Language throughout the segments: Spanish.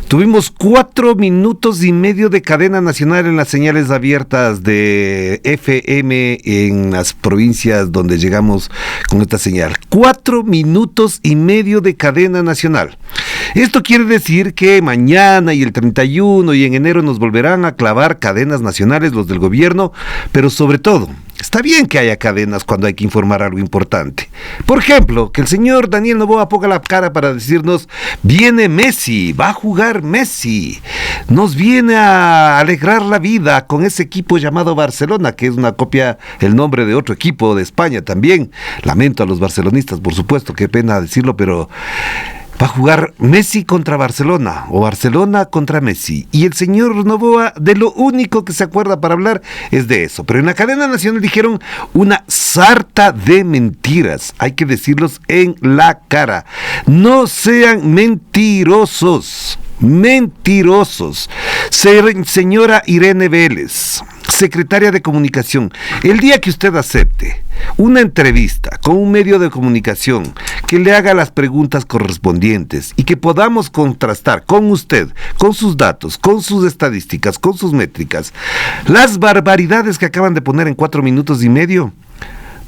Tuvimos 4 minutos y medio de cadena nacional en las señales abiertas de FM en las provincias donde llegamos con esta señal. 4 minutos y medio de cadena nacional. Esto quiere decir que mañana y el 31 y en enero nos volverán a clavar cadenas nacionales los del gobierno, pero sobre todo, está bien que haya cadenas cuando hay que informar algo importante. Por ejemplo, que el señor Daniel Noboa ponga la cara para decirnos, viene Messi, va a jugar Messi, nos viene a alegrar la vida con ese equipo llamado Barcelona, que es una copia, el nombre de otro equipo de España también. Lamento a los barcelonistas, por supuesto, qué pena decirlo, pero va a jugar Messi contra Barcelona, o Barcelona contra Messi. Y el señor Noboa, de lo único que se acuerda para hablar es de eso. Pero en la cadena nacional dijeron una sarta de mentiras. Hay que decirlos en la cara. No sean mentirosos. Mentirosos. Señora Irene Vélez, secretaria de Comunicación, el día que usted acepte una entrevista con un medio de comunicación que le haga las preguntas correspondientes y que podamos contrastar con usted, con sus datos, con sus estadísticas, con sus métricas, las barbaridades que acaban de poner en 4 minutos y medio,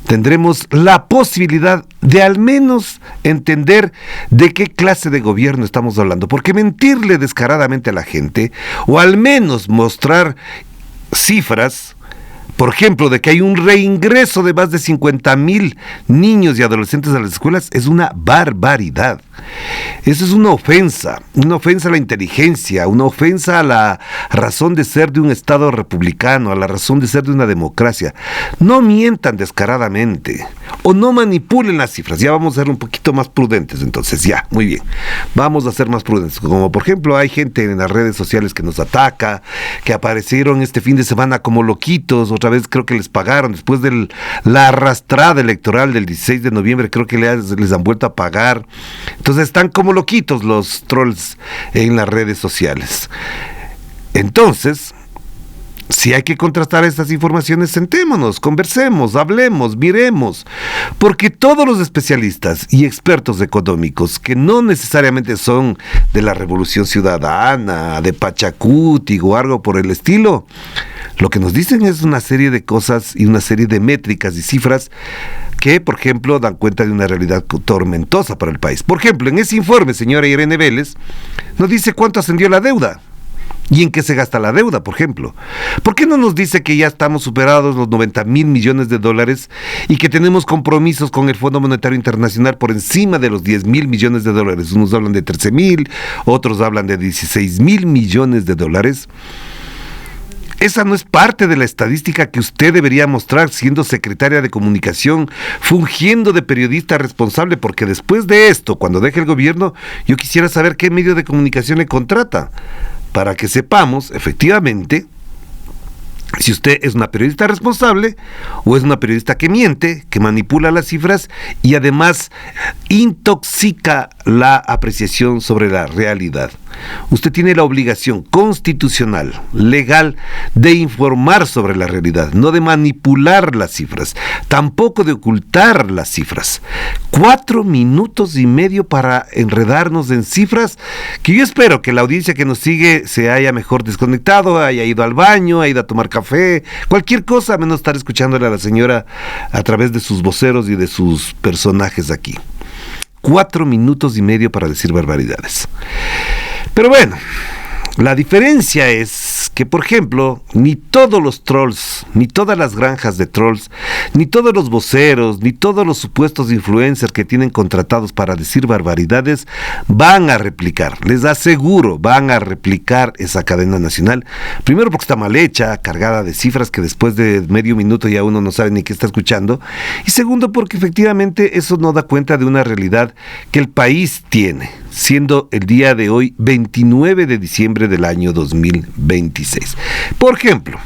tendremos la posibilidad de al menos entender de qué clase de gobierno estamos hablando, porque mentirle descaradamente a la gente, o al menos mostrar cifras, por ejemplo, de que hay un reingreso de más de 50,000 niños y adolescentes a las escuelas, es una barbaridad. Eso es una ofensa a la inteligencia, una ofensa a la razón de ser de un Estado republicano, a la razón de ser de una democracia. No mientan descaradamente, o no manipulen las cifras. Ya vamos a ser un poquito más prudentes, entonces, ya, muy bien. Vamos a ser más prudentes, como por ejemplo hay gente en las redes sociales que nos ataca, que aparecieron este fin de semana como loquitos, otra vez creo que les pagaron, después de la arrastrada electoral del 16 de noviembre, creo que les han vuelto a pagar. Entonces están como loquitos los trolls en las redes sociales. Entonces, si hay que contrastar estas informaciones, sentémonos, conversemos, hablemos, miremos, porque todos los especialistas y expertos económicos, que no necesariamente son de la Revolución Ciudadana, de Pachacuti o algo por el estilo, lo que nos dicen es una serie de cosas y una serie de métricas y cifras que, por ejemplo, dan cuenta de una realidad tormentosa para el país. Por ejemplo, en ese informe, señora Irene Vélez, nos dice cuánto ascendió la deuda. ¿Y en qué se gasta la deuda, por ejemplo? ¿Por qué no nos dice que ya estamos superados los 90,000 millones de dólares y que tenemos compromisos con el Fondo Monetario Internacional por encima de los 10,000 millones de dólares? Unos hablan de 13,000, otros hablan de 16,000 millones de dólares. Esa no es parte de la estadística que usted debería mostrar siendo secretaria de Comunicación, fungiendo de periodista responsable, porque después de esto, cuando deje el gobierno, yo quisiera saber qué medio de comunicación le contrata, para que sepamos, efectivamente, si usted es una periodista responsable o es una periodista que miente, que manipula las cifras y además intoxica la apreciación sobre la realidad. Usted tiene la obligación constitucional, legal, de informar sobre la realidad, no de manipular las cifras, tampoco de ocultar las cifras. 4 minutos y medio para enredarnos en cifras, que yo espero que la audiencia que nos sigue se haya mejor desconectado, haya ido al baño, haya ido a tomar café, cualquier cosa, menos estar escuchándole a la señora a través de sus voceros y de sus personajes aquí. 4 minutos y medio para decir barbaridades. Pero bueno, la diferencia es que, por ejemplo, ni todos los trolls, ni todas las granjas de trolls, ni todos los voceros, ni todos los supuestos influencers que tienen contratados para decir barbaridades van a replicar. Les aseguro, van a replicar esa cadena nacional. Primero porque está mal hecha, cargada de cifras que después de medio minuto ya uno no sabe ni qué está escuchando. Y segundo porque efectivamente eso no da cuenta de una realidad que el país tiene, siendo el día de hoy 29 de diciembre del año 2026. Por ejemplo,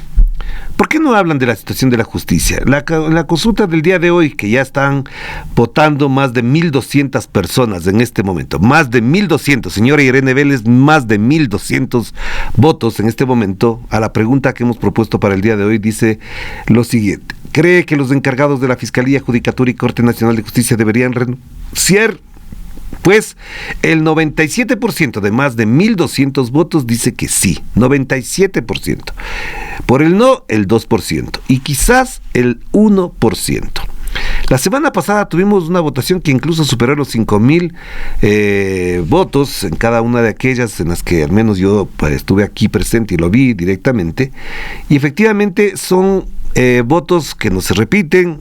¿por qué no hablan de la situación de la justicia? La consulta del día de hoy, que ya están votando más de 1,200 personas en este momento, más de 1,200, señora Irene Vélez, más de 1,200 votos en este momento, a la pregunta que hemos propuesto para el día de hoy, dice lo siguiente: ¿cree que los encargados de la Fiscalía, Judicatura y Corte Nacional de Justicia deberían renunciar? Pues el 97% de más de 1.200 votos dice que sí, 97%. Por el no, el 2%. Y quizás el 1%. La semana pasada tuvimos una votación que incluso superó los 5,000 votos en cada una de aquellas en las que al menos yo estuve aquí presente y lo vi directamente. Y efectivamente son votos que no se repiten,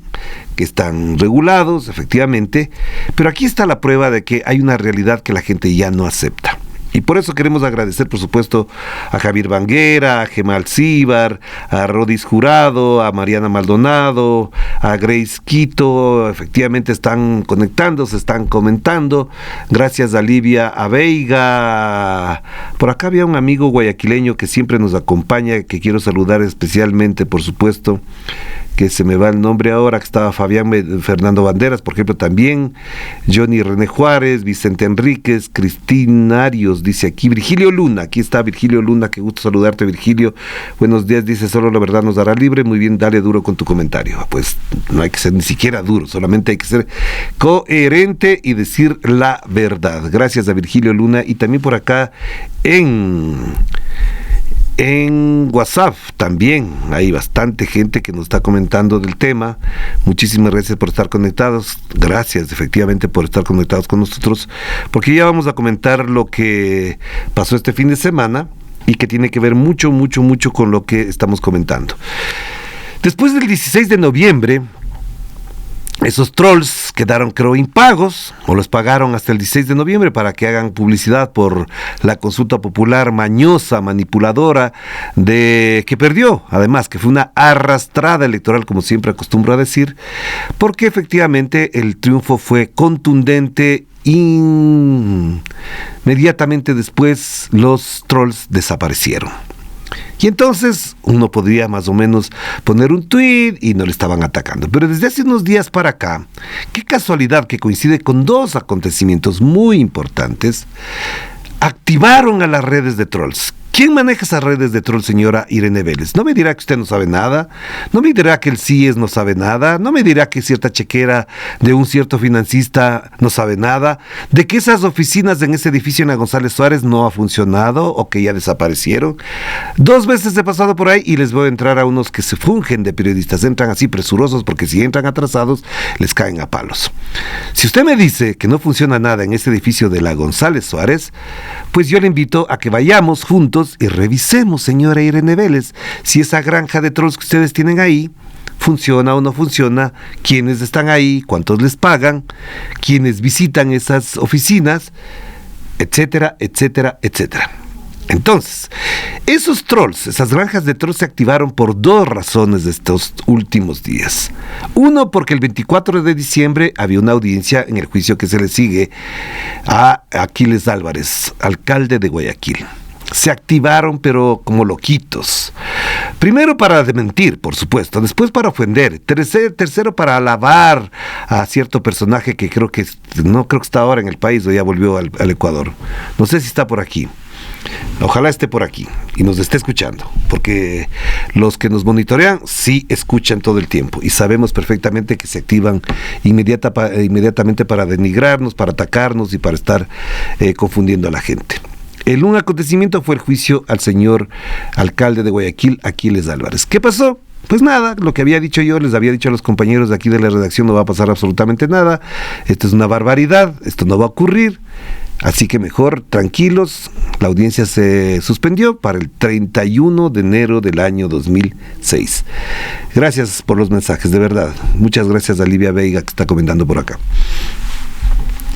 que están regulados, efectivamente, pero aquí está la prueba de que hay una realidad que la gente ya no acepta. Y por eso queremos agradecer, por supuesto, a Javier Banguera, a Gemma Alcíbar, a Rodis Jurado, a Mariana Maldonado, a Grace Quito. Efectivamente están conectándose, están comentando. Gracias a Livia Aveiga. Por acá había un amigo guayaquileño que siempre nos acompaña, que quiero saludar especialmente, por supuesto, que se me va el nombre ahora, que estaba Fernando Banderas, por ejemplo, también, Johnny René Juárez, Vicente Enríquez, Cristina Arios, dice aquí, Virgilio Luna, aquí está Virgilio Luna, qué gusto saludarte, Virgilio, buenos días, dice, solo la verdad nos dará libre, muy bien, dale duro con tu comentario. Pues no hay que ser ni siquiera duro, solamente hay que ser coherente y decir la verdad. Gracias a Virgilio Luna, y también por acá en WhatsApp también hay bastante gente que nos está comentando del tema. Muchísimas gracias por estar conectados. Gracias efectivamente por estar conectados con nosotros, porque ya vamos a comentar lo que pasó este fin de semana y que tiene que ver mucho con lo que estamos comentando. Después del 16 de noviembre, esos trolls quedaron, creo, impagos, o los pagaron hasta el 16 de noviembre para que hagan publicidad por la consulta popular mañosa, manipuladora, que perdió, además, que fue una arrastrada electoral, como siempre acostumbro a decir, porque efectivamente el triunfo fue contundente. Inmediatamente después los trolls desaparecieron. Y entonces uno podría más o menos poner un tuit y no le estaban atacando. Pero desde hace unos días para acá, qué casualidad que coincide con dos acontecimientos muy importantes, activaron a las redes de trolls. ¿Quién maneja esas redes de troll, señora Irene Vélez? No me dirá que usted no sabe nada, no me dirá que el CIES no sabe nada, no me dirá que cierta chequera de un cierto financista no sabe nada, de que esas oficinas en ese edificio en la González Suárez no ha funcionado o que ya desaparecieron. 2 veces he pasado por ahí y les voy a entrar a unos que se fungen de periodistas, entran así presurosos porque si entran atrasados les caen a palos. Si usted me dice que no funciona nada en ese edificio de la González Suárez, pues yo le invito a que vayamos juntos y revisemos, señora Irene Vélez, si esa granja de trolls que ustedes tienen ahí funciona o no funciona, quiénes están ahí, cuántos les pagan, quiénes visitan esas oficinas, etcétera, etcétera, etcétera. Entonces, esos trolls, esas granjas de trolls se activaron por 2 razones de estos últimos días. Uno, porque el 24 de diciembre había una audiencia en el juicio que se le sigue a Aquiles Álvarez, alcalde de Guayaquil. Se activaron, pero como loquitos. Primero para desmentir, por supuesto, después para ofender, tercero para alabar a cierto personaje que no creo que está ahora en el país o ya volvió al Ecuador. No sé si está por aquí. Ojalá esté por aquí y nos esté escuchando, porque los que nos monitorean sí escuchan todo el tiempo y sabemos perfectamente que se activan inmediatamente para denigrarnos, para atacarnos y para estar confundiendo a la gente. Un acontecimiento fue el juicio al señor alcalde de Guayaquil, Aquiles Álvarez. ¿Qué pasó? Pues nada, lo que había dicho yo, les había dicho a los compañeros de aquí de la redacción, no va a pasar absolutamente nada, esto es una barbaridad, esto no va a ocurrir, así que mejor, tranquilos, la audiencia se suspendió para el 31 de enero del año 2006. Gracias por los mensajes, de verdad, muchas gracias a Livia Veiga que está comentando por acá.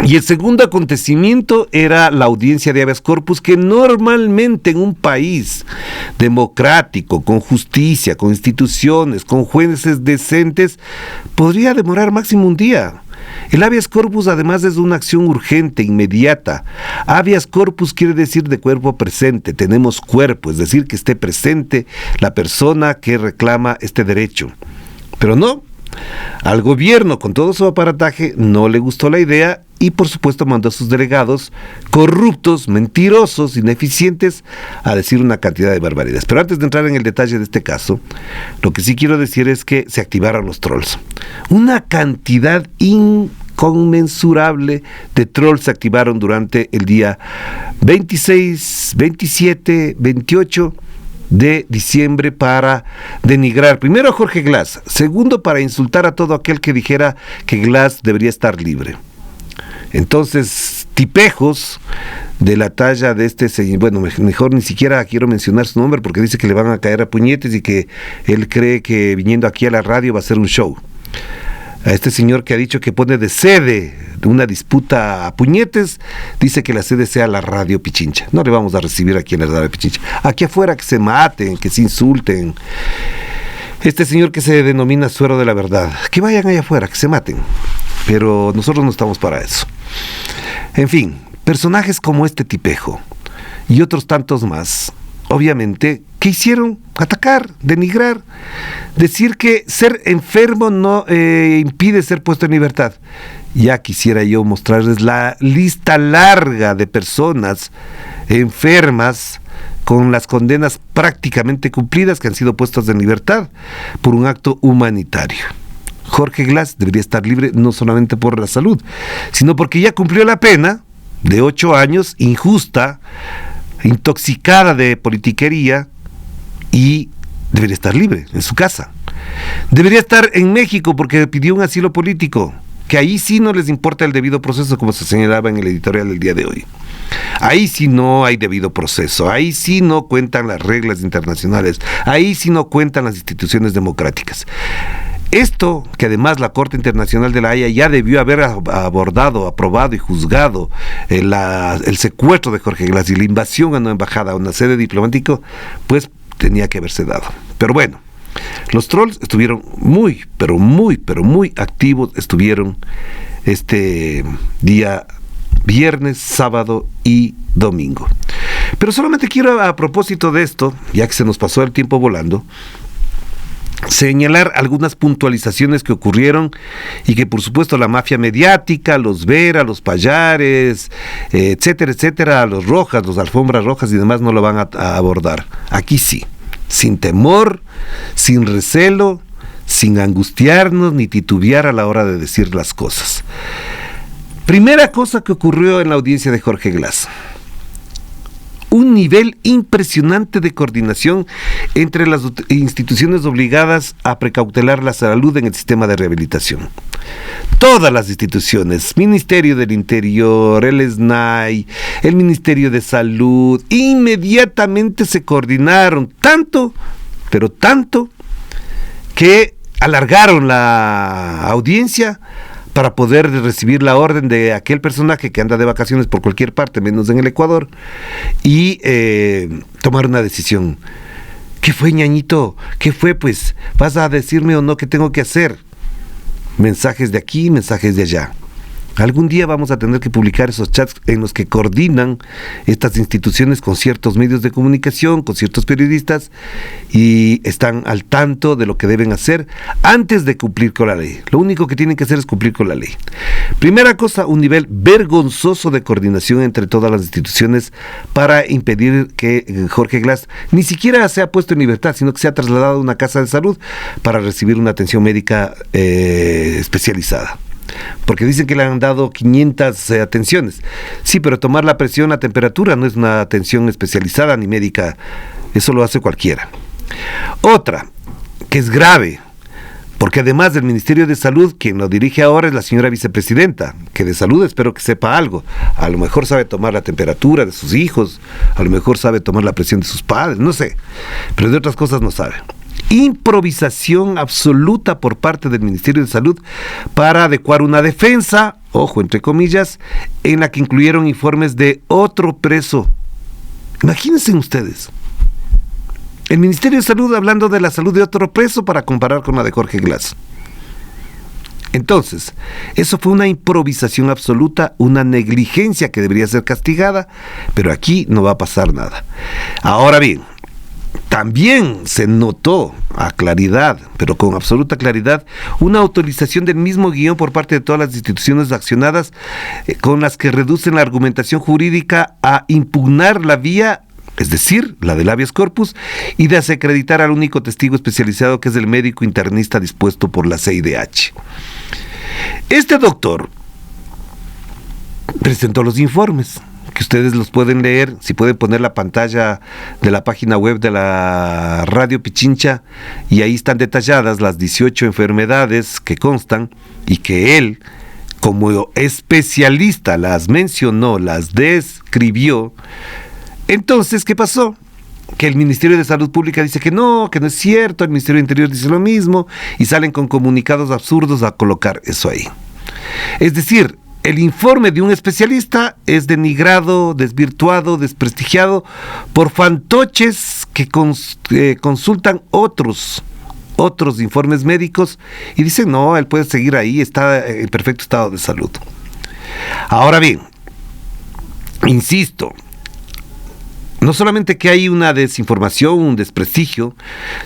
Y el segundo acontecimiento era la audiencia de habeas corpus, que normalmente en un país democrático, con justicia, con instituciones, con jueces decentes, podría demorar máximo un día. El habeas corpus además es una acción urgente, inmediata. Habeas corpus quiere decir de cuerpo presente, tenemos cuerpo, es decir, que esté presente la persona que reclama este derecho. Pero no, al gobierno con todo su aparataje no le gustó la idea y por supuesto mandó a sus delegados corruptos, mentirosos, ineficientes a decir una cantidad de barbaridades. Pero antes de entrar en el detalle de este caso, lo que sí quiero decir es que se activaron los trolls. Una cantidad inconmensurable de trolls se activaron durante el día 26, 27, 28 de diciembre para denigrar primero a Jorge Glass, segundo para insultar a todo aquel que dijera que Glass debería estar libre. Entonces, tipejos de la talla de este señor, bueno, mejor ni siquiera quiero mencionar su nombre porque dice que le van a caer a puñetes y que él cree que viniendo aquí a la radio va a ser un show. A este señor que ha dicho que pone de sede una disputa a puñetes, dice que la sede sea la radio Pichincha. No le vamos a recibir aquí en la radio Pichincha. Aquí afuera que se maten, que se insulten. Este señor que se denomina suero de la verdad, que vayan allá afuera, que se maten. Pero nosotros no estamos para eso. En fin, personajes como este tipejo y otros tantos más, obviamente, que hicieron atacar, denigrar, decir que ser enfermo no impide ser puesto en libertad. Ya quisiera yo mostrarles la lista larga de personas enfermas con las condenas prácticamente cumplidas que han sido puestas en libertad por un acto humanitario. Jorge Glass debería estar libre no solamente por la salud, sino porque ya cumplió la pena de 8 años, injusta, intoxicada de politiquería, y debería estar libre en su casa. Debería estar en México porque pidió un asilo político, que ahí sí no les importa el debido proceso, como se señalaba en el editorial del día de hoy. Ahí sí no hay debido proceso, ahí sí no cuentan las reglas internacionales, ahí sí no cuentan las instituciones democráticas. Esto, que además la Corte Internacional de la Haya ya debió haber abordado, aprobado y juzgado el secuestro de Jorge Glass y la invasión a una embajada, a una sede diplomática, pues tenía que haberse dado. Pero bueno, los trolls estuvieron muy activos, estuvieron este día viernes, sábado y domingo. Pero solamente quiero, a propósito de esto, ya que se nos pasó el tiempo volando, señalar algunas puntualizaciones que ocurrieron y que por supuesto la mafia mediática, los Vera, los Payares, etcétera, los Rojas, los Alfombras Rojas y demás no lo van a abordar. Aquí sí, sin temor, sin recelo, sin angustiarnos ni titubear a la hora de decir las cosas. Primera cosa que ocurrió en la audiencia de Jorge Glass: un nivel impresionante de coordinación entre las instituciones obligadas a precautelar la salud en el sistema de rehabilitación. Todas las instituciones, Ministerio del Interior, el SNAI, el Ministerio de Salud, inmediatamente se coordinaron, tanto que alargaron la audiencia para poder recibir la orden de aquel personaje que anda de vacaciones por cualquier parte, menos en el Ecuador, y tomar una decisión. ¿Qué fue, ñañito? ¿Qué fue, pues? ¿Vas a decirme o no qué tengo que hacer? Mensajes de aquí, mensajes de allá. Algún día vamos a tener que publicar esos chats en los que coordinan estas instituciones con ciertos medios de comunicación, con ciertos periodistas, y están al tanto de lo que deben hacer antes de cumplir con la ley. Lo único que tienen que hacer es cumplir con la ley. Primera cosa, un nivel vergonzoso de coordinación entre todas las instituciones para impedir que Jorge Glass ni siquiera sea puesto en libertad, sino que sea trasladado a una casa de salud para recibir una atención médica especializada. Porque dicen que le han dado 500 atenciones. Sí, pero tomar la presión, la temperatura no es una atención especializada ni médica. Eso lo hace cualquiera. Otra, que es grave, porque además del Ministerio de Salud, quien lo dirige ahora es la señora vicepresidenta, que de salud espero que sepa algo. A lo mejor sabe tomar la temperatura de sus hijos, a lo mejor sabe tomar la presión de sus padres, no sé, pero de otras cosas no sabe. Improvisación absoluta por parte del Ministerio de Salud para adecuar una defensa, ojo, entre comillas, en la que incluyeron informes de otro preso. Imagínense ustedes, el Ministerio de Salud hablando de la salud de otro preso para comparar con la de Jorge Glass. Entonces, eso fue una improvisación absoluta, una negligencia que debería ser castigada, pero aquí no va a pasar nada. Ahora bien, también se notó a claridad, pero con absoluta claridad, una autorización del mismo guión por parte de todas las instituciones accionadas con las que reducen la argumentación jurídica a impugnar la vía, es decir, la del habeas corpus, y de desacreditar al único testigo especializado que es el médico internista dispuesto por la CIDH. Este doctor presentó los informes, que ustedes los pueden leer, si pueden poner la pantalla de la página web de la Radio Pichincha, y ahí están detalladas las 18 enfermedades que constan y que él, como especialista, las mencionó, las describió. Entonces, ¿qué pasó? Que el Ministerio de Salud Pública dice que no es cierto, el Ministerio de Interior dice lo mismo, y salen con comunicados absurdos a colocar eso ahí. Es decir, el informe de un especialista es denigrado, desvirtuado, desprestigiado por fantoches que consultan otros informes médicos y dicen, no, él puede seguir ahí, está en perfecto estado de salud. Ahora bien, insisto, no solamente que hay una desinformación, un desprestigio,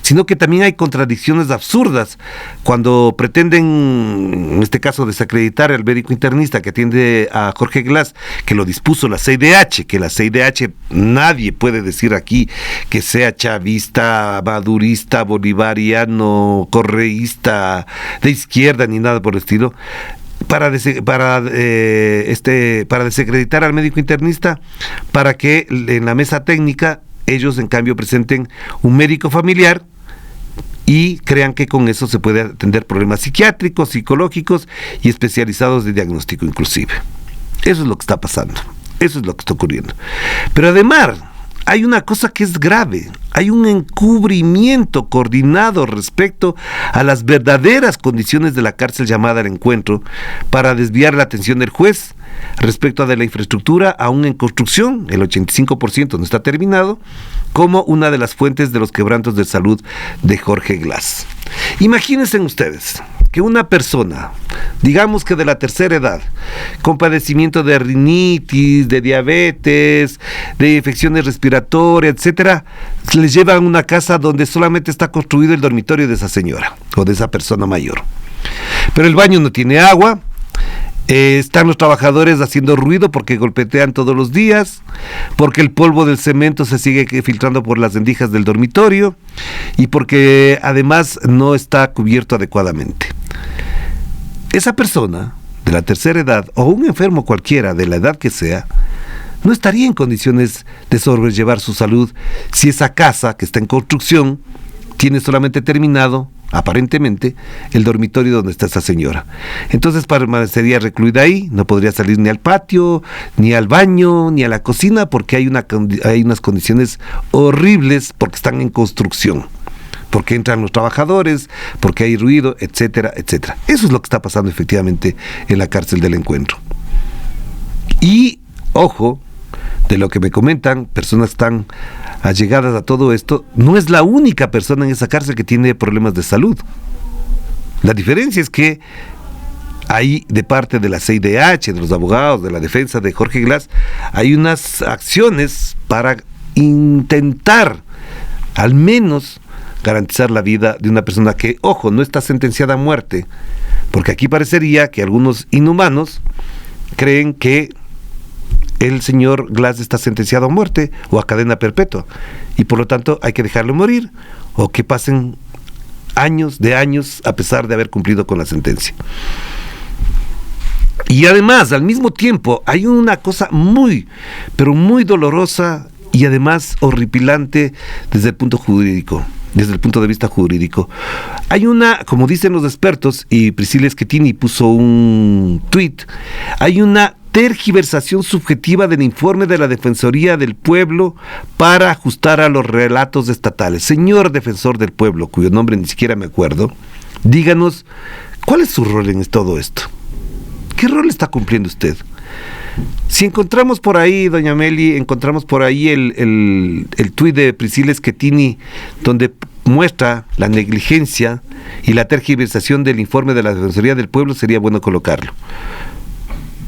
sino que también hay contradicciones absurdas cuando pretenden, en este caso, desacreditar al médico internista que atiende a Jorge Glass, que lo dispuso la CIDH, que la CIDH nadie puede decir aquí que sea chavista, madurista, bolivariano, correísta, de izquierda, ni nada por el estilo. Para desacreditar al médico internista, para que en la mesa técnica ellos en cambio presenten un médico familiar y crean que con eso se puede atender problemas psiquiátricos, psicológicos y especializados de diagnóstico inclusive. Eso es lo que está pasando, eso es lo que está ocurriendo. Pero además hay una cosa que es grave, hay un encubrimiento coordinado respecto a las verdaderas condiciones de la cárcel llamada al encuentro para desviar la atención del juez respecto a de la infraestructura aún en construcción, el 85% no está terminado, como una de las fuentes de los quebrantos de salud de Jorge Glass. Imagínense ustedes que una persona, digamos que de la tercera edad, con padecimiento de rinitis, de diabetes, de infecciones respiratorias, etcétera, les llevan a una casa donde solamente está construido el dormitorio de esa señora o de esa persona mayor. Pero el baño no tiene agua, están los trabajadores haciendo ruido porque golpetean todos los días, porque el polvo del cemento se sigue filtrando por las rendijas del dormitorio y porque además no está cubierto adecuadamente. Esa persona de la tercera edad o un enfermo cualquiera de la edad que sea no estaría en condiciones de sobrellevar su salud si esa casa que está en construcción tiene solamente terminado, aparentemente, el dormitorio donde está esa señora. Entonces permanecería recluida ahí, no podría salir ni al patio, ni al baño, ni a la cocina, porque hay unas condiciones horribles porque están en construcción, porque entran los trabajadores, porque hay ruido, etcétera, etcétera. Eso es lo que está pasando efectivamente en la cárcel del encuentro. Y, ojo, de lo que me comentan, personas tan allegadas a todo esto, no es la única persona en esa cárcel que tiene problemas de salud. La diferencia es que hay de parte de la CIDH, de los abogados, de la defensa de Jorge Glass, hay unas acciones para intentar, al menos, garantizar la vida de una persona que, ojo, no está sentenciada a muerte, porque aquí parecería que algunos inhumanos creen que el señor Glass está sentenciado a muerte o a cadena perpetua y por lo tanto hay que dejarlo morir o que pasen años de años a pesar de haber cumplido con la sentencia. Y además, al mismo tiempo, hay una cosa muy, pero muy dolorosa y además horripilante desde el punto jurídico. Desde el punto de vista jurídico. Hay una, como dicen los expertos, y Priscilla Schettini puso un tuit, hay una tergiversación subjetiva del informe de la Defensoría del Pueblo para ajustar a los relatos estatales. Señor defensor del pueblo, cuyo nombre ni siquiera me acuerdo, díganos, ¿cuál es su rol en todo esto? ¿Qué rol está cumpliendo usted? Si encontramos por ahí, doña Meli, encontramos por ahí el tuit de Priscilla Schettini, donde muestra la negligencia y la tergiversación del informe de la Defensoría del Pueblo, sería bueno colocarlo.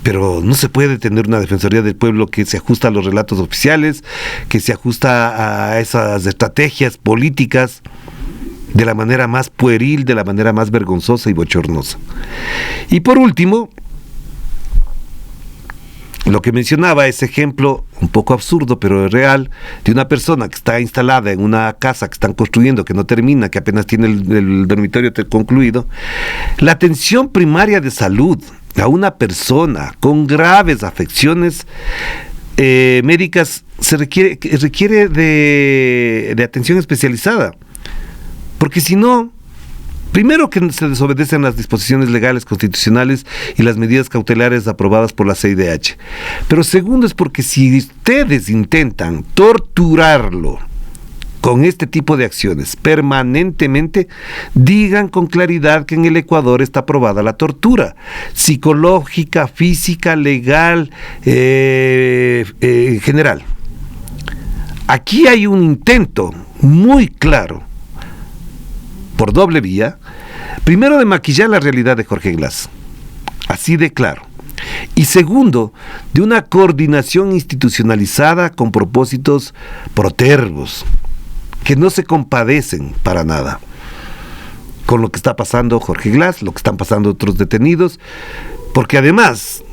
Pero no se puede tener una Defensoría del Pueblo que se ajusta a los relatos oficiales, que se ajusta a esas estrategias políticas de la manera más pueril, de la manera más vergonzosa y bochornosa. Y por último, lo que mencionaba, ese ejemplo un poco absurdo pero real, de una persona que está instalada en una casa que están construyendo, que no termina, que apenas tiene el dormitorio concluido. La atención primaria de salud a una persona con graves afecciones médicas se requiere de atención especializada, porque si no, primero que se desobedecen las disposiciones legales constitucionales y las medidas cautelares aprobadas por la CIDH, pero segundo es porque si ustedes intentan torturarlo con este tipo de acciones permanentemente, digan con claridad que en el Ecuador está aprobada la tortura psicológica, física, legal, en general. Aquí hay un intento muy claro, por doble vía, primero de maquillar la realidad de Jorge Glass, así de claro, y segundo, de una coordinación institucionalizada con propósitos protervos, que no se compadecen para nada con lo que está pasando Jorge Glass, lo que están pasando otros detenidos, porque además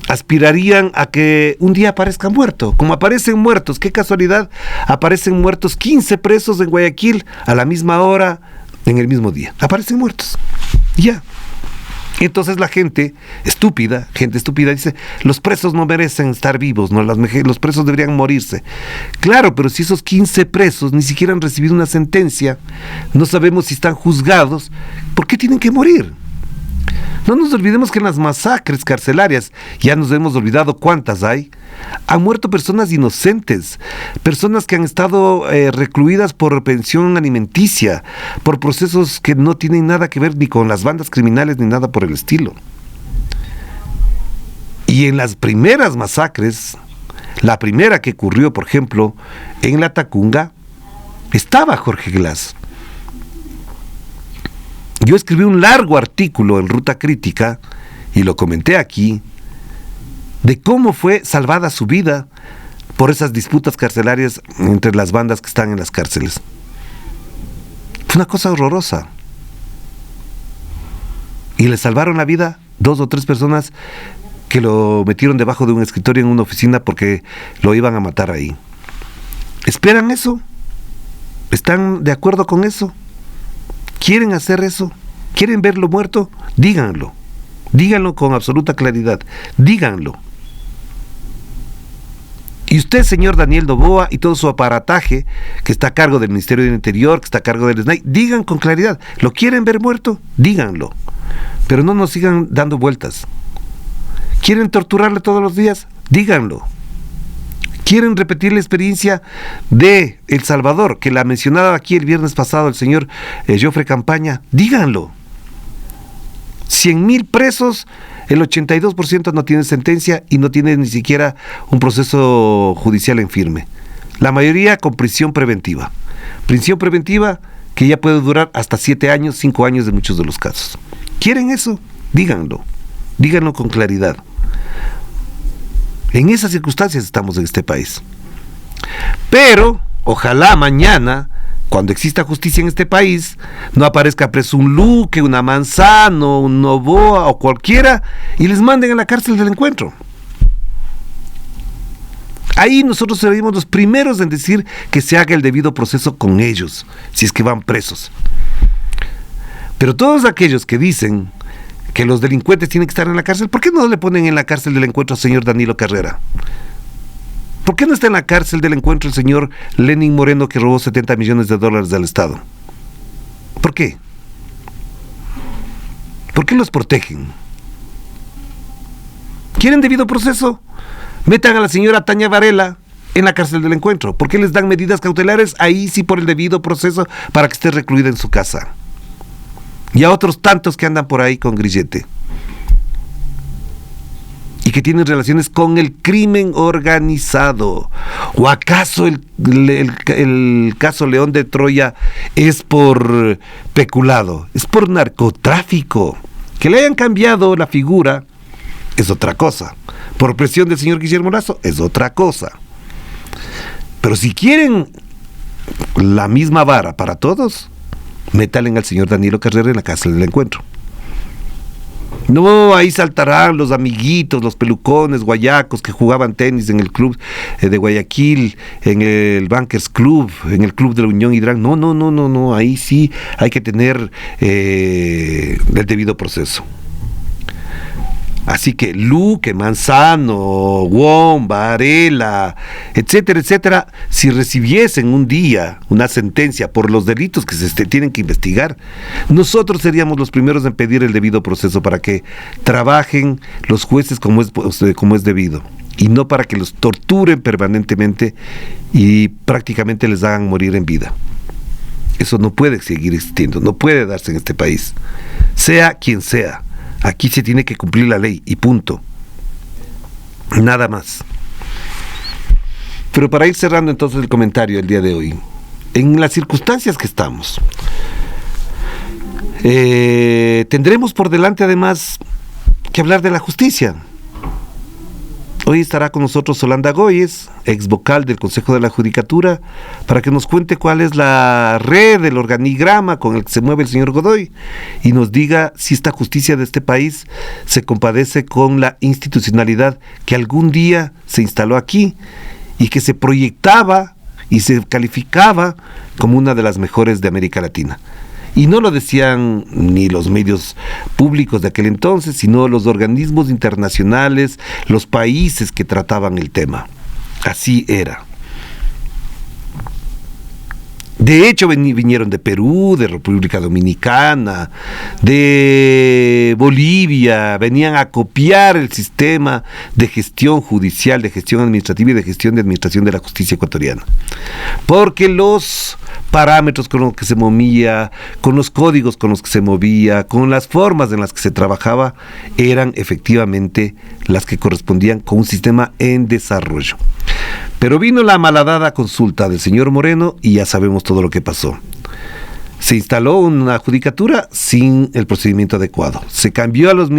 aspirarían a que un día aparezca muerto, como aparecen muertos, qué casualidad, aparecen muertos 15 presos en Guayaquil a la misma hora, en el mismo día, aparecen muertos, ya. Entonces la gente estúpida dice, los presos no merecen estar vivos, no, los presos deberían morirse. Claro, pero si esos 15 presos ni siquiera han recibido una sentencia, no sabemos si están juzgados, ¿por qué tienen que morir? No nos olvidemos que en las masacres carcelarias, ya nos hemos olvidado cuántas hay, han muerto personas inocentes, personas que han estado recluidas por pensión alimenticia, por procesos que no tienen nada que ver ni con las bandas criminales ni nada por el estilo. Y en las primeras masacres, la primera que ocurrió, por ejemplo, en La Tacunga, estaba Jorge Glass. Yo escribí un largo artículo en Ruta Crítica, y lo comenté aquí, de cómo fue salvada su vida por esas disputas carcelarias entre las bandas que están en las cárceles. Fue una cosa horrorosa. Y le salvaron la vida 2 o 3 personas que lo metieron debajo de un escritorio en una oficina porque lo iban a matar ahí. ¿Esperan eso? ¿Están de acuerdo con eso? ¿Quieren hacer eso? ¿Quieren verlo muerto? Díganlo. Díganlo con absoluta claridad. Díganlo. Y usted, señor Daniel Noboa, y todo su aparataje, que está a cargo del Ministerio del Interior, que está a cargo del SNAI, digan con claridad. ¿Lo quieren ver muerto? Díganlo. Pero no nos sigan dando vueltas. ¿Quieren torturarle todos los días? Díganlo. ¿Quieren repetir la experiencia de El Salvador, que la mencionaba aquí el viernes pasado el señor Joffre Campaña? Díganlo. 100,000 presos, el 82% no tiene sentencia y no tiene ni siquiera un proceso judicial en firme. La mayoría con prisión preventiva. Prisión preventiva que ya puede durar hasta 7 años, 5 años de muchos de los casos. ¿Quieren eso? Díganlo. Díganlo con claridad. En esas circunstancias estamos en este país. Pero, ojalá mañana, cuando exista justicia en este país, no aparezca preso un Luque, una Manzano, un Noboa o cualquiera, y les manden a la cárcel del encuentro. Ahí nosotros seríamos los primeros en decir que se haga el debido proceso con ellos, si es que van presos. Pero todos aquellos que dicen que los delincuentes tienen que estar en la cárcel, ¿por qué no le ponen en la cárcel del encuentro al señor Danilo Carrera? ¿Por qué no está en la cárcel del encuentro el señor Lenin Moreno, que robó $70 millones del Estado? ¿Por qué? ¿Por qué los protegen? ¿Quieren debido proceso? Metan a la señora Tania Varela en la cárcel del encuentro. ¿Por qué les dan medidas cautelares? Ahí sí, por el debido proceso, para que esté recluida en su casa. Y a otros tantos que andan por ahí con grillete y que tienen relaciones con el crimen organizado. ¿O acaso el caso León de Troya es por peculado? Es por narcotráfico. Que le hayan cambiado la figura es otra cosa. Por presión del señor Guillermo Lazo es otra cosa. Pero si quieren la misma vara para todos, métalen al señor Danilo Carrera en la cárcel del encuentro. No, ahí saltarán los amiguitos, los pelucones, guayacos que jugaban tenis en el club de Guayaquil, en el Bankers Club, en el club de la Unión Hidran. No, ahí sí hay que tener el debido proceso. Así que Luque, Manzano, Wong, Varela, etcétera, etcétera, si recibiesen un día una sentencia por los delitos que se tienen que investigar, nosotros seríamos los primeros en pedir el debido proceso para que trabajen los jueces como es debido, y no para que los torturen permanentemente y prácticamente les hagan morir en vida. Eso no puede seguir existiendo, no puede darse en este país, sea quien sea. Aquí se tiene que cumplir la ley y punto. Nada más. Pero para ir cerrando entonces el comentario el día de hoy, en las circunstancias que estamos, tendremos por delante además que hablar de la justicia. Hoy estará con nosotros Solanda Goyes, ex vocal del Consejo de la Judicatura, para que nos cuente cuál es la red, el organigrama con el que se mueve el señor Godoy, y nos diga si esta justicia de este país se compadece con la institucionalidad que algún día se instaló aquí y que se proyectaba y se calificaba como una de las mejores de América Latina. Y no lo decían ni los medios públicos de aquel entonces, sino los organismos internacionales, los países que trataban el tema. Así era. De hecho, vinieron de Perú, de República Dominicana, de Bolivia, venían a copiar el sistema de gestión judicial, de gestión administrativa y de administración de la justicia ecuatoriana. Porque los parámetros con los que se movía, con los códigos con los que se movía, con las formas en las que se trabajaba, eran efectivamente las que correspondían con un sistema en desarrollo. Pero vino la malhadada consulta del señor Moreno y ya sabemos todo lo que pasó. Se instaló una judicatura sin el procedimiento adecuado. Se cambió a los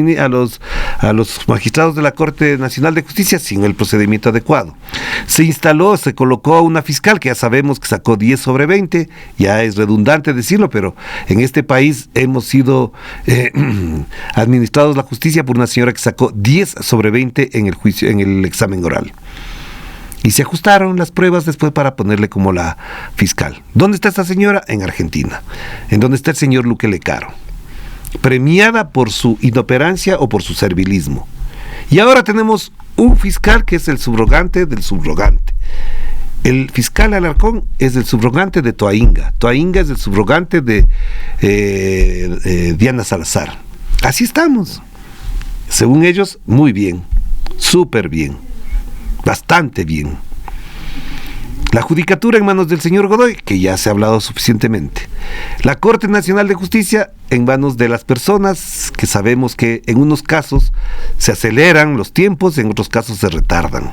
magistrados de la Corte Nacional de Justicia sin el procedimiento adecuado. Se colocó una fiscal que ya sabemos que sacó 10 sobre 20, ya es redundante decirlo, pero en este país hemos sido administrados la justicia por una señora que sacó 10 sobre 20 en el juicio, en el examen oral. Y se ajustaron las pruebas después para ponerle como la fiscal. ¿Dónde está esta señora? En Argentina. ¿En dónde está el señor Luque Lecaro? Premiada por su inoperancia o por su servilismo. Y ahora tenemos un fiscal que es el subrogante del subrogante. El fiscal Alarcón es el subrogante de Toainga. Toainga es el subrogante de Diana Salazar. Así estamos. Según ellos, muy bien. Súper bien. Bastante bien. La judicatura en manos del señor Godoy, que ya se ha hablado suficientemente. La Corte Nacional de Justicia en manos de las personas que sabemos que en unos casos se aceleran los tiempos, en otros casos se retardan.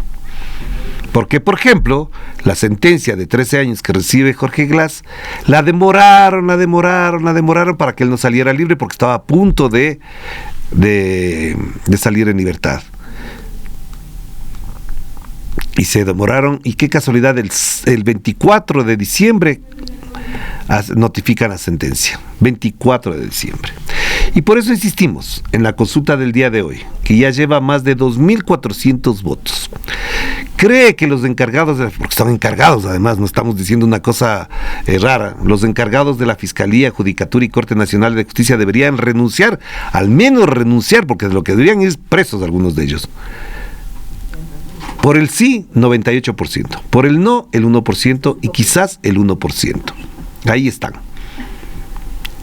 Porque, por ejemplo, la sentencia de 13 años que recibe Jorge Glass, la demoraron para que él no saliera libre porque estaba a punto de salir en libertad. Y se demoraron, y qué casualidad, el 24 de diciembre notifican la sentencia. 24 de diciembre. Y por eso insistimos en la consulta del día de hoy, que ya lleva más de 2.400 votos. Cree que los encargados, porque son encargados además, no estamos diciendo una cosa rara, los encargados de la Fiscalía, Judicatura y Corte Nacional de Justicia deberían renunciar, al menos renunciar, porque de lo que deberían ir presos algunos de ellos. Por el sí, 98%. Por el no, el 1% y quizás el 1%. Ahí están.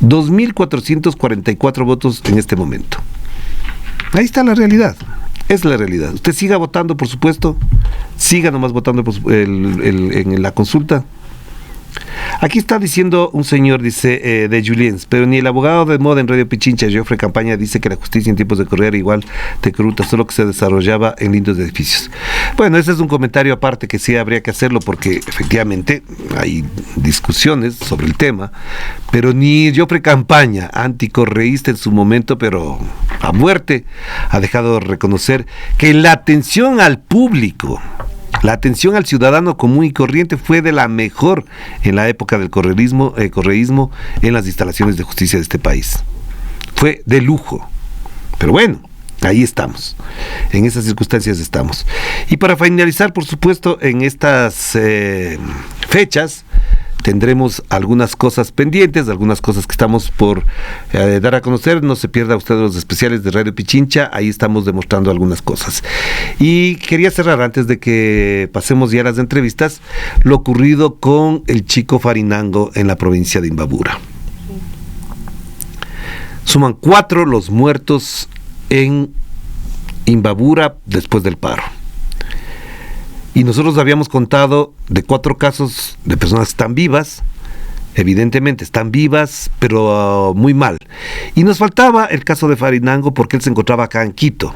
2.444 votos en este momento. Ahí está la realidad. Es la realidad. Usted siga votando, por supuesto. Siga nomás votando en la consulta. Aquí está diciendo un señor, dice, de Juliens, pero ni el abogado de moda en Radio Pichincha, Geoffrey Campaña, dice que la justicia en tiempos de Correa era igual de corrupta, solo que se desarrollaba en lindos edificios. Bueno, ese es un comentario aparte que sí habría que hacerlo porque efectivamente hay discusiones sobre el tema, pero ni Geoffrey Campaña, anticorreísta en su momento, pero a muerte, ha dejado de reconocer que la atención al público, la atención al ciudadano común y corriente fue de la mejor en la época del correísmo en las instalaciones de justicia de este país. Fue de lujo. Pero bueno, ahí estamos. En esas circunstancias estamos. Y para finalizar, por supuesto, en estas fechas, tendremos algunas cosas pendientes, algunas cosas que estamos por dar a conocer. No se pierda usted los especiales de Radio Pichincha, ahí estamos demostrando algunas cosas. Y quería cerrar, antes de que pasemos ya a las entrevistas, lo ocurrido con el chico Farinango en la provincia de Imbabura. Suman 4 los muertos en Imbabura después del paro. Y nosotros habíamos contado de 4 casos de personas que están vivas, evidentemente están vivas, pero muy mal. Y nos faltaba el caso de Farinango porque él se encontraba acá en Quito.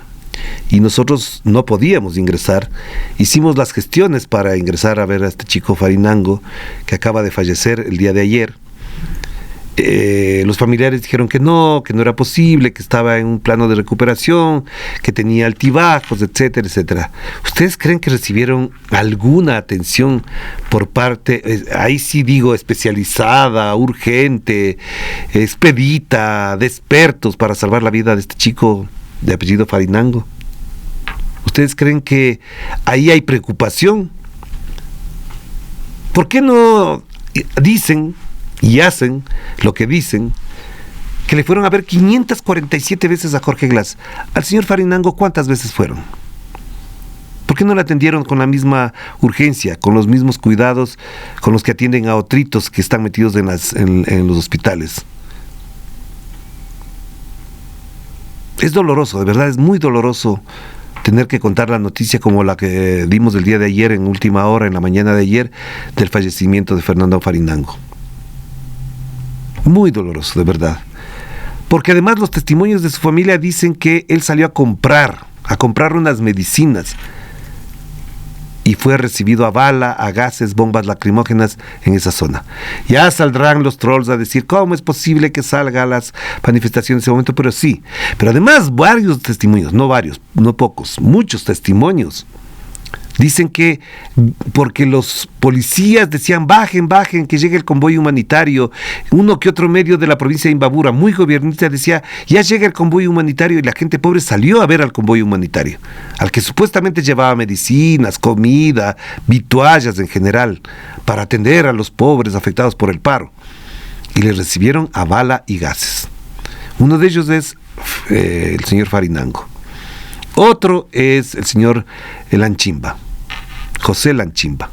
Y nosotros no podíamos ingresar. Hicimos las gestiones para ingresar a ver a este chico Farinango, que acaba de fallecer el día de ayer. Los familiares dijeron que no era posible, que estaba en un plano de recuperación, que tenía altibajos, etcétera, etcétera. ¿Ustedes creen que recibieron alguna atención por parte, ahí sí digo, especializada, urgente, expedita, de expertos para salvar la vida de este chico de apellido Farinango? ¿Ustedes creen que ahí hay preocupación? ¿Por qué no dicen y hacen lo que dicen, que le fueron a ver 547 veces a Jorge Glass? Al señor Farinango, ¿cuántas veces fueron? ¿Por qué no le atendieron con la misma urgencia, con los mismos cuidados con los que atienden a otritos que están metidos en los hospitales? Es doloroso, de verdad es muy doloroso tener que contar la noticia como la que dimos el día de ayer, en última hora, en la mañana de ayer, del fallecimiento de Fernando Farinango. Muy doloroso, de verdad. Porque además los testimonios de su familia dicen que él salió a comprar unas medicinas y fue recibido a bala, a gases, bombas lacrimógenas en esa zona. Ya saldrán los trolls a decir cómo es posible que salga a las manifestaciones en ese momento, pero sí. Pero además varios testimonios, no varios, no pocos, muchos testimonios. Dicen que porque los policías decían bajen, que llegue el convoy humanitario. Uno que otro medio de la provincia de Imbabura, muy gobernista, decía ya llega el convoy humanitario, y la gente pobre salió a ver al convoy humanitario, al que supuestamente llevaba medicinas, comida, vituallas en general, para atender a los pobres afectados por el paro. Y les recibieron a bala y gases. Uno de ellos es el señor Farinango. Otro es el señor Lanchimba, José Lanchimba.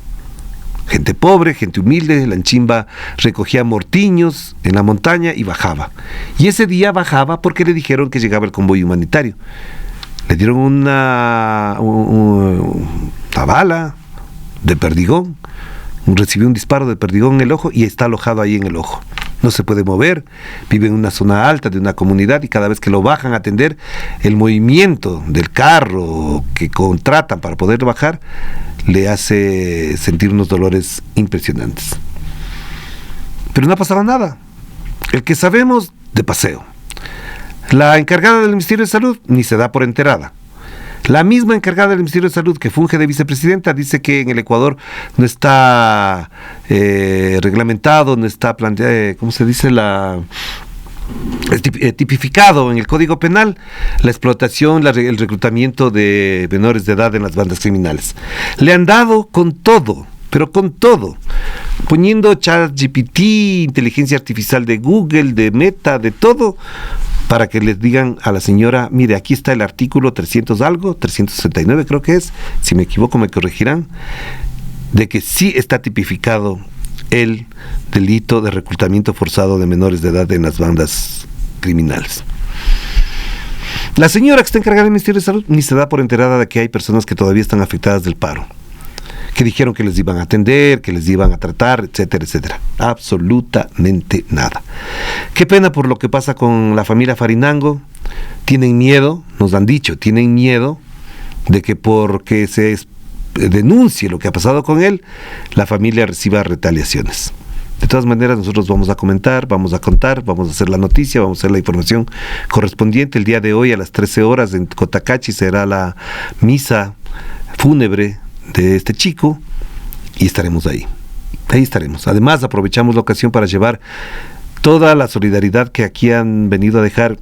Gente pobre, gente humilde. Lanchimba recogía mortiños en la montaña y bajaba. Y ese día bajaba porque le dijeron que llegaba el convoy humanitario. Le dieron una bala de perdigón. Recibió un disparo de perdigón en el ojo y está alojado ahí en el ojo. No se puede mover, vive en una zona alta de una comunidad, y cada vez que lo bajan a atender, el movimiento del carro que contratan para poder bajar le hace sentir unos dolores impresionantes. Pero no ha pasado nada. El que sabemos, de paseo. La encargada del Ministerio de Salud ni se da por enterada. La misma encargada del Ministerio de Salud, que funge de vicepresidenta, dice que en el Ecuador no está reglamentado, no está planteado, ¿cómo se dice? Tipificado en el Código Penal la explotación, el reclutamiento de menores de edad en las bandas criminales. Le han dado con todo, pero con todo, poniendo ChatGPT, inteligencia artificial de Google, de Meta, de todo, para que les digan a la señora, mire, aquí está el artículo 369 creo que es, si me equivoco me corregirán, de que sí está tipificado el delito de reclutamiento forzado de menores de edad en las bandas criminales. La señora que está encargada del Ministerio de Salud ni se da por enterada de que hay personas que todavía están afectadas del paro, que dijeron que les iban a atender, que les iban a tratar, etcétera, etcétera. Absolutamente nada. Qué pena por lo que pasa con la familia Farinango. Tienen miedo, nos han dicho, tienen miedo de que porque se denuncie lo que ha pasado con él, la familia reciba retaliaciones. De todas maneras, nosotros vamos a comentar, vamos a contar, vamos a hacer la noticia, vamos a hacer la información correspondiente. El día de hoy a las 13 horas en Cotacachi será la misa fúnebre de este chico y estaremos ahí estaremos. Además, aprovechamos la ocasión para llevar toda la solidaridad que aquí han venido a dejar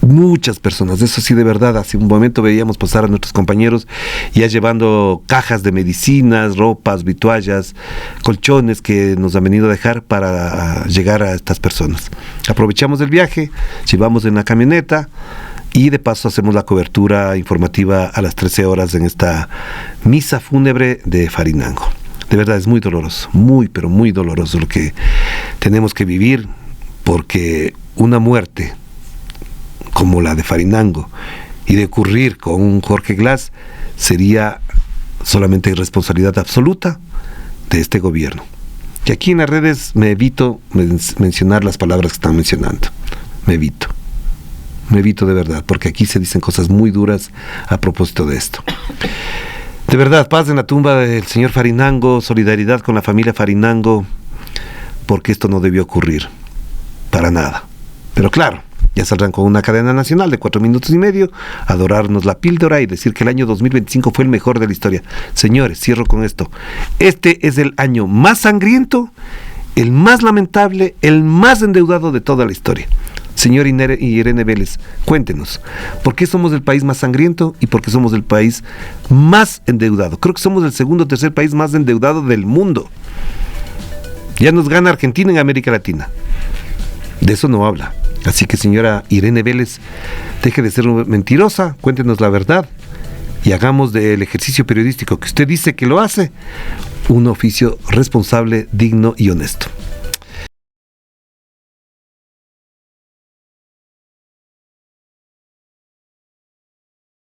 Muchas personas, eso sí, de verdad, hace un momento veíamos pasar a nuestros compañeros ya llevando cajas de medicinas, ropas, vituallas, colchones que nos han venido a dejar para llegar a estas personas. Aprovechamos el viaje, llevamos en la camioneta y de paso hacemos la cobertura informativa a las 13 horas en esta misa fúnebre de Farinango. De verdad es muy doloroso, muy pero muy doloroso lo que tenemos que vivir, porque una muerte como la de Farinango y de ocurrir con un Jorge Glass sería solamente responsabilidad absoluta de este gobierno. Y aquí en las redes me evito mencionar las palabras que están mencionando. Me evito de verdad, porque aquí se dicen cosas muy duras a propósito de esto. De verdad, paz en la tumba del señor Farinango, solidaridad con la familia Farinango, porque esto no debió ocurrir, para nada. Pero claro, ya saldrán con una cadena nacional de 4 minutos y medio, a dorarnos la píldora y decir que el año 2025 fue el mejor de la historia. Señores, cierro con esto. Este es el año más sangriento, el más lamentable, el más endeudado de toda la historia. Señor Irene Vélez, cuéntenos, ¿por qué somos el país más sangriento y por qué somos el país más endeudado? Creo que somos el segundo o tercer país más endeudado del mundo. Ya nos gana Argentina en América Latina. De eso no habla. Así que, señora Irene Vélez, deje de ser mentirosa, cuéntenos la verdad y hagamos del ejercicio periodístico que usted dice que lo hace un oficio responsable, digno y honesto.